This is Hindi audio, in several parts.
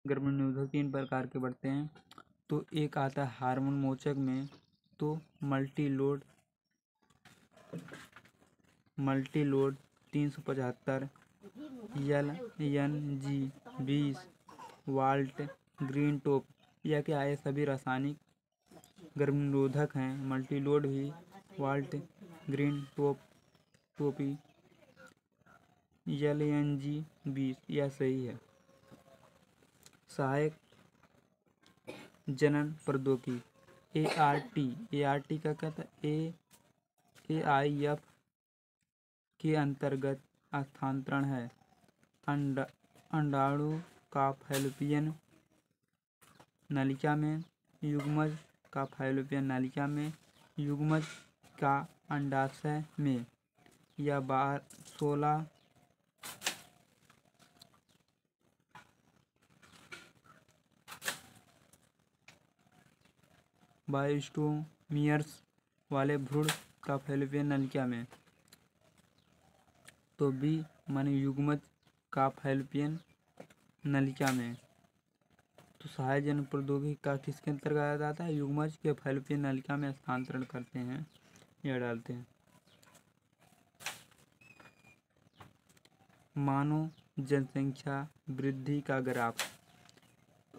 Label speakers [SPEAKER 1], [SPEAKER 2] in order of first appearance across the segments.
[SPEAKER 1] गर्भनिरोधक 3 प्रकार के बढ़ते हैं। तो एक आता है हार्मोन मोचक में, तो मल्टीलोड 375 LNG 20 वाल्ट ग्रीन टॉप। यह क्या है? सभी रासायनिक गर्भनिरोधक हैं। मल्टीलोड भी वाल्ट ग्रीन टोपी LNG 20, यह सही है। सहायक जनन प्रौद्योगिकी ART का क्या था? AIF के अंतर्गत स्थानांतरण है। अंडाणु का फैलोपियन नलिका में, युग्मज का फैलोपियन नलिका में, युग्मज का अंडाशय में। यह 16 बायोस्टोमियर्स वाले भ्रूण का फैलोपियन नलिका में। तो बी माने युग्मज का फैलोपियन नलिका में। तो सहायक जनन प्रौद्योगिकी का किसके अंतर्गत आता है? युग्मज के फैलोपियन नलिका में स्थानांतरण करते हैं, यह डालते हैं। मानव जनसंख्या वृद्धि का ग्राफ।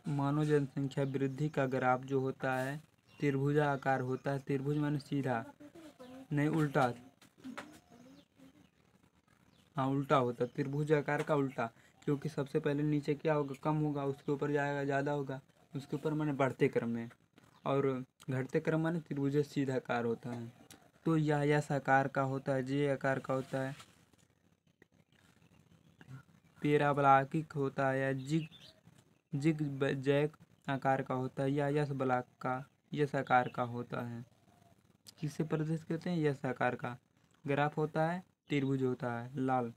[SPEAKER 1] मानव जनसंख्या वृद्धि का ग्राफ जो होता है त्रिभुजाकार होता है। त्रिभुज माने सीधा, नहीं उल्टा। हाँ, उल्टा होता है, त्रिभुज आकार का उल्टा। क्योंकि सबसे पहले नीचे क्या होगा? कम होगा, उसके ऊपर जाएगा ज़्यादा होगा, उसके ऊपर माने बढ़ते क्रम में, और घटते क्रम माने त्रिभुज सीधा आकार होता है। तो यह यस आकार का होता है, जे आकार का होता है, पेराबोलाइक होता है, या जिग जैक आकार का होता है, या यस ब्लॉक का यस आकार का होता है। किसे प्रदर्शित करते हैं? यस आकार का ग्राफ होता है, त्रिभुज होता है, लाल।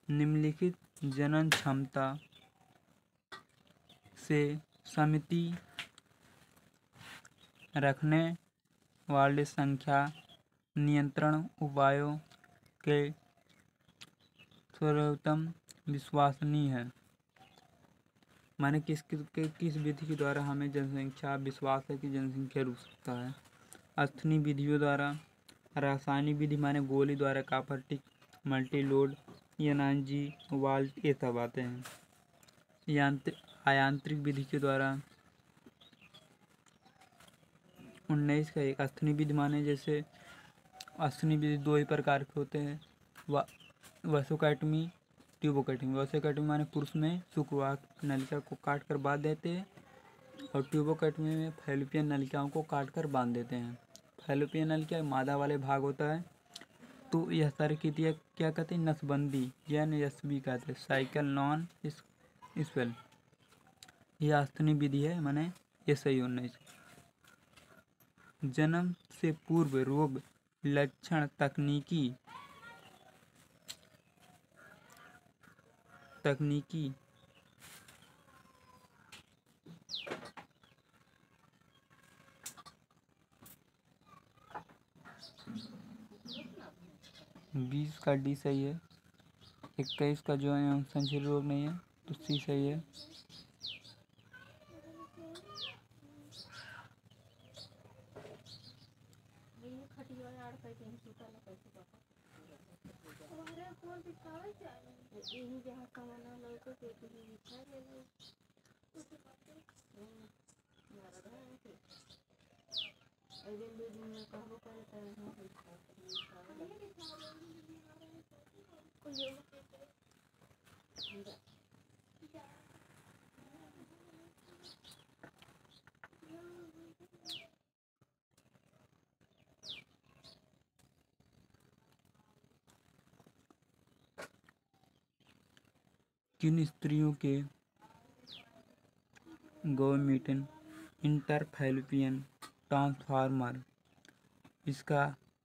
[SPEAKER 1] निम्नलिखित जनन क्षमता से समिति रखने वाले संख्या नियंत्रण उपायों के सर्वोत्तम विश्वसनीय है। माने किस विधि के द्वारा हमें जनसंख्या विश्वास है कि जनसंख्या रुक सकता है? अस्थनि विधियों द्वारा, रासायनिक विधि माने गोली द्वारा, कॉपर टिक, मल्टीलोड, LNG वाल्ट, ये सब आते हैं। आयांत्रिक विधि के द्वारा 19 का एक। अस्थनि विधि माने जैसे अस्थनि विधि 2 ही प्रकार के होते हैं, वसोकैटमी, ट्यूबोकैटमी। वसोकैटमी माने पुरुष में शुक्रवाक नलिका को काट कर बांध देते हैं, और ट्यूबोकैटमी में फैलोपियन नलिकाओं को काट कर बांध देते हैं। फैलोपियन नलिका मादा वाले भाग होता है। तो यह सारी क्रिया क्या कहते हैं? नसबंदी, NSB कहते हैं, साइकिल नॉन स्पेल। यह अस्थनि विधि है, माने ये सही 19। जन्म से पूर्व रोग लक्षण तकनीकी 20 का डी सही है। 21 का जो है संचरी रोग नहीं है, तो सी सही है। किन स्त्रियों के गैमेटन इंटरफैलोपियन ट्रांसफार्मर, इसका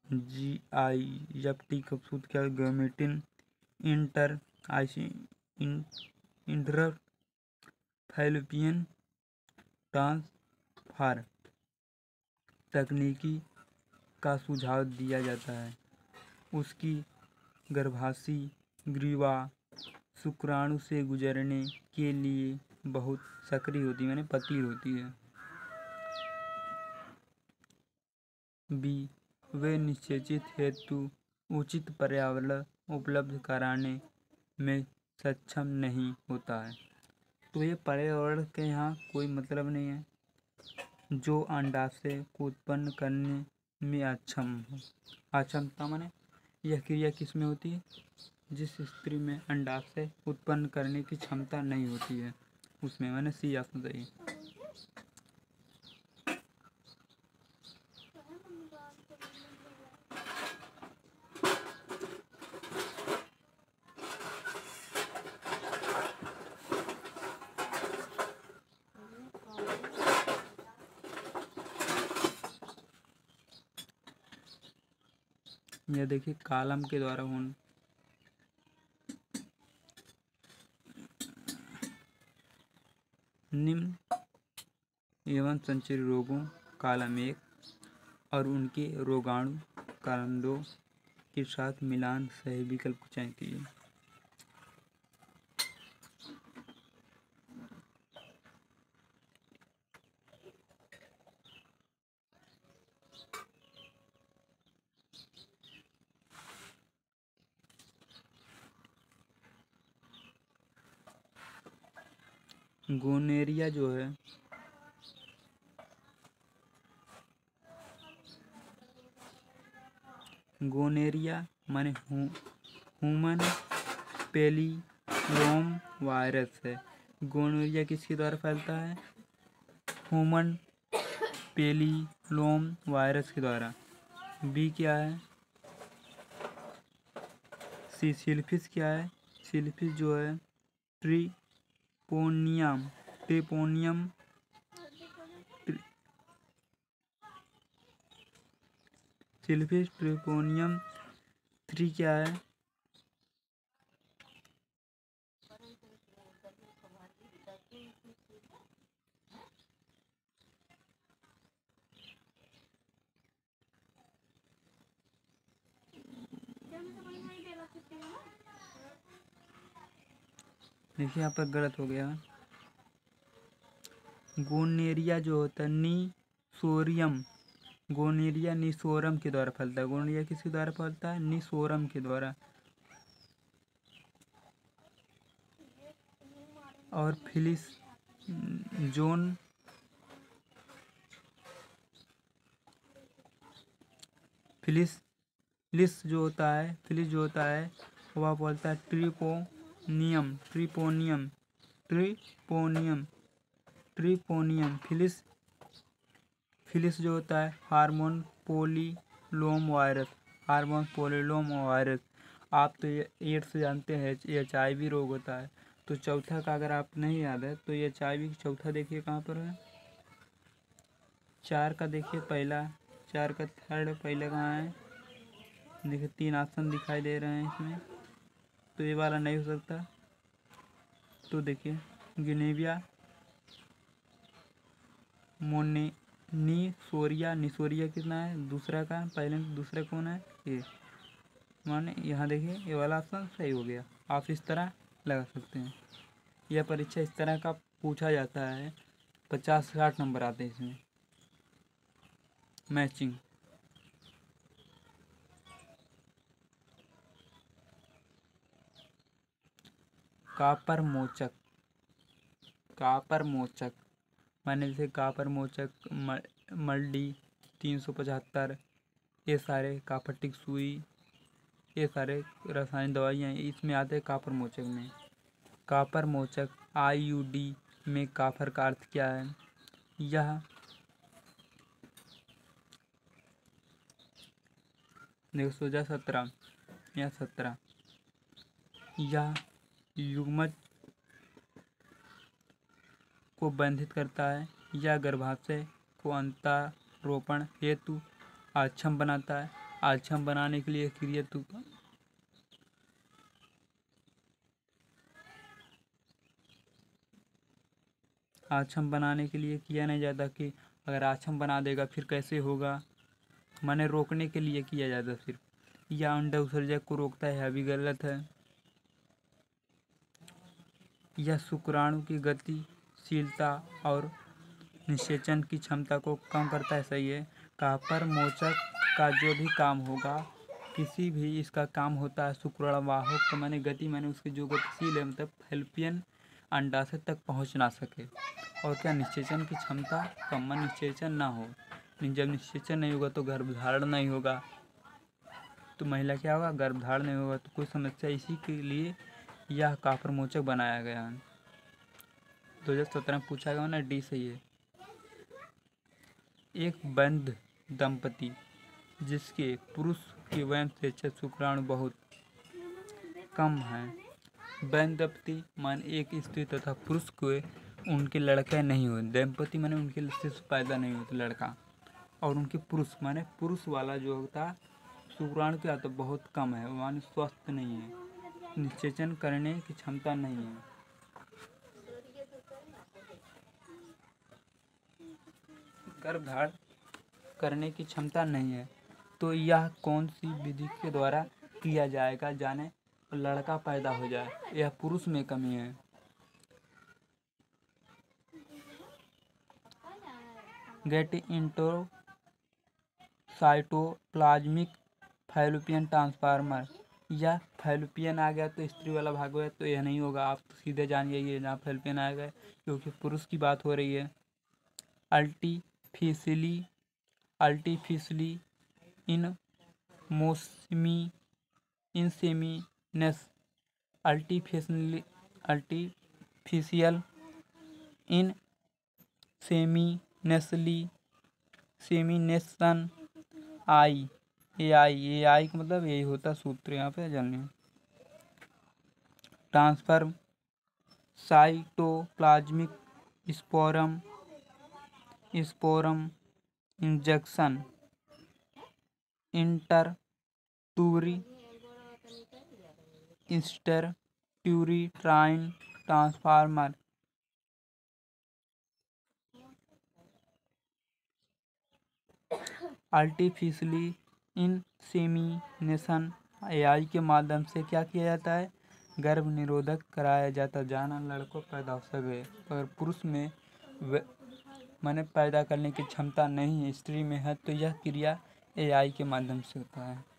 [SPEAKER 1] GIFT का सूत्र क्या है? गैमेटन इंटरफैलोपियन ट्रांसफर तकनीकी का सुझाव दिया जाता है। उसकी गर्भाशय ग्रीवा शुक्राणु से गुजरने के लिए बहुत सक्रिय होती है, माने पतली होती है। बी, वे निषेचित हेतु उचित पर्यावरण उपलब्ध कराने में सक्षम नहीं होता है। तो ये पर्यावरण के यहाँ कोई मतलब नहीं है जो अंडाशय को उत्पन्न करने में अक्षम हो। अक्षमता माने यह क्रिया किस में होती है? जिस स्त्री में अंडाशय उत्पन्न करने की क्षमता नहीं होती है उसमें, मैंने सी ऑप्शन सही। यह देखिए कॉलम के द्वारा होने निम्न एवं संचारी रोगों कॉलम 1 और उनके रोगाणु कॉलम 2 के साथ मिलान सही विकल्प को चयन कीजिए। गोनेरिया जो है गोनेरिया माने ह्यूमन पेपिलोम वायरस है। गोनेरिया किसके द्वारा फैलता है? ह्यूमन पेपिलोम वायरस के द्वारा। बी क्या है? सिफिलिस क्या है? सिफिलिस जो है ट्रिपोनियम सिफिलिस ट्रिपोनियम 3 क्या है? देखिए यहाँ पर गलत हो गया। गोनेरिया जो होता है गोनेरिया निसोरम के द्वारा फैलता है। गोनेरिया किसके द्वारा फैलता है? निसोरम के द्वारा। और फिलिस जो होता है वह बोलता है ट्रिपोनियम। फिलिस जो होता है हार्मोन पोलिलोम वायरस। आप तो ये एड्स जानते हैं, HIV रोग होता है। तो चौथा का अगर आप नहीं याद है तो ये HIV चौथा देखिए कहाँ पर है। 4 का देखिए पहला, 4 का थर्ड पहले कहाँ है? देखिए 3 ऑप्शन दिखाई दे रहे हैं इसमें, तो ये वाला नहीं हो सकता। तो देखिए गिनेविया निसोरिया कितना है? दूसरा का, पहले दूसरा कौन है? ये माने यहाँ देखिए ये वाला ऑप्शन सही हो गया। आप इस तरह लगा सकते हैं। यह परीक्षा इस तरह का पूछा जाता है, 50-60 नंबर आते हैं इसमें। मैचिंग कापर मोचक माने जैसे कापर मोचक, मल्डी 375, ये सारे कापटिक सुई, ये सारे रासायनिक दवाइयाँ इसमें आते हैं कापर मोचक में। कापर मोचक IUD में कापर का अर्थ क्या है? यह देखो सोचा 17 या 17, यह युग्मज को बंधित करता है या गर्भाशय को अंतरोपण हेतु अक्षम बनाता है। अक्षम बनाने के लिए क्रियातु आक्षम बनाने के लिए किया नहीं जाता कि अगर आक्षम बना देगा फिर कैसे होगा, माने रोकने के लिए किया जाता सिर्फ। या अंडा उत्सर्जन को रोकता है, यह भी गलत है। यह शुक्राणु की गतिशीलता और निषेचन की क्षमता को कम करता है, सही है। कापर मोचक का जो भी काम होगा, किसी भी इसका काम होता है शुक्राणुवाहक का, माने गति माने उसकी जो गतिशील है, मतलब फैलोपियन अंडाशय तक पहुंच ना सके। और क्या, निषेचन की क्षमता कम, निषेचन ना हो। जब निषेचन नहीं होगा तो गर्भधारण नहीं होगा, तो महिला क्या होगा, गर्भधारण नहीं होगा, तो कोई समस्या। इसी के लिए यह कापरमोचक बनाया गया है। 2017 में पूछा गया ना, डी सही है। एक बंध दंपति जिसके पुरुष की वयम से शुक्राणु बहुत कम है। बंध दंपति मान एक स्त्री तथा पुरुष को उनके लड़के नहीं हुए। दंपति माने उनके शिशु पैदा नहीं होते लड़का, और उनके पुरुष माने पुरुष वाला जो होता शुक्राणु क्या तो बहुत कम है, माने स्वस्थ नहीं है, निषेचन करने की क्षमता नहीं है। गर्भधारण करने की क्षमता नहीं है, तो यह कौन सी विधि के द्वारा किया जाएगा, जाने लड़का पैदा हो जाए। यह पुरुष में कमी है। Get into cytoplasmic fallopian transformer, या फैलोपियन आ गया तो स्त्री वाला भाग है, तो यह नहीं होगा। आप तो सीधे जान जाइए जहाँ फैलोपियन आ गया, क्योंकि पुरुष की बात हो रही है। आर्टिफिशियली इंसेमिनेशन आई का मतलब यही होता सूत्र, यहाँ पे जानिए। Transfer cytoplasmic sperm injection intrauterine transformer, artificially insemination AI के माध्यम से क्या किया जाता है, गर्भ निरोधक कराया जाता, जाना लड़कों पैदा हो सके। अगर पुरुष में माने पैदा करने की क्षमता नहीं है, स्त्री में है, तो यह क्रिया एआई के माध्यम से होता है।